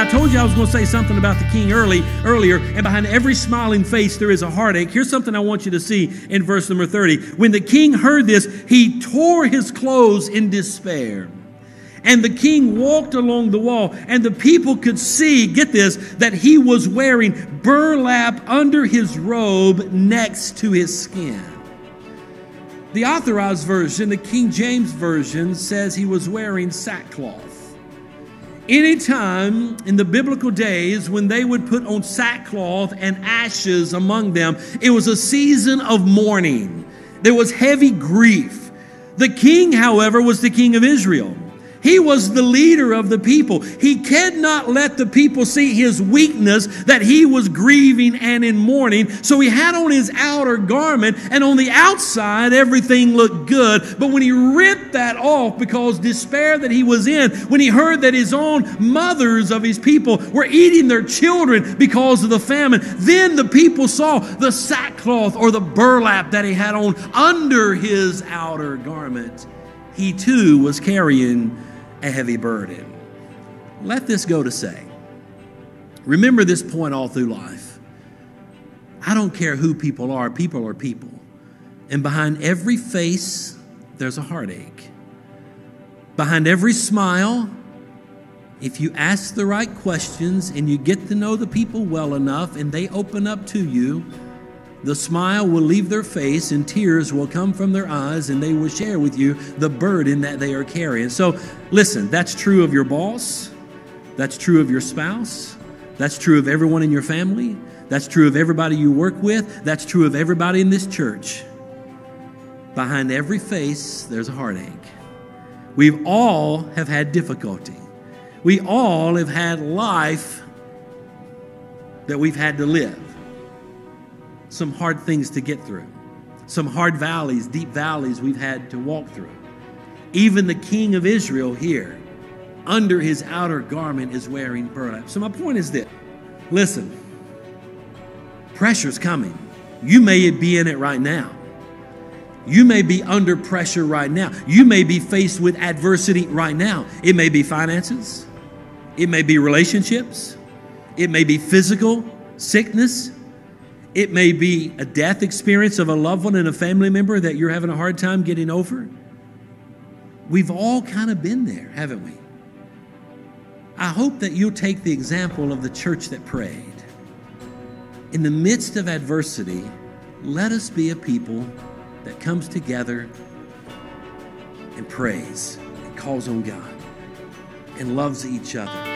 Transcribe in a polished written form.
I told you I was going to say something about the king earlier, and behind every smiling face there is a heartache. Here's something I want you to see in verse number 30. When the king heard this, he tore his clothes in despair. And the king walked along the wall, and the people could see, get this, that he was wearing burlap under his robe next to his skin. The Authorized Version, the King James Version, says he was wearing sackcloth. Anytime in the biblical days when they would put on sackcloth and ashes among them, it was a season of mourning. There was heavy grief. The king, however, was the king of Israel. He was the leader of the people. He could not let the people see his weakness, that he was grieving and in mourning. So he had on his outer garment, and on the outside, everything looked good. But when he ripped that off, because despair that he was in, when he heard that his own mothers of his people were eating their children because of the famine, then the people saw the sackcloth or the burlap that he had on under his outer garment. He too was carrying a heavy burden. Let this go to say, remember this point all through life. I don't care who people are people. And behind every face, there's a heartache. Behind every smile, if you ask the right questions and you get to know the people well enough and they open up to you, the smile will leave their face and tears will come from their eyes, and they will share with you the burden that they are carrying. So listen, that's true of your boss. That's true of your spouse. That's true of everyone in your family. That's true of everybody you work with. That's true of everybody in this church. Behind every face, there's a heartache. We all have had difficulty. We all have had life that we've had to live. Some hard things to get through. Some hard valleys, deep valleys we've had to walk through. Even the king of Israel here, under his outer garment, is wearing burlap. So my point is this. Listen, pressure's coming. You may be in it right now. You may be under pressure right now. You may be faced with adversity right now. It may be finances. It may be relationships. It may be physical sickness. It may be a death experience of a loved one and a family member that you're having a hard time getting over. We've all kind of been there, haven't we? I hope that you'll take the example of the church that prayed. In the midst of adversity, let us be a people that comes together and prays and calls on God and loves each other.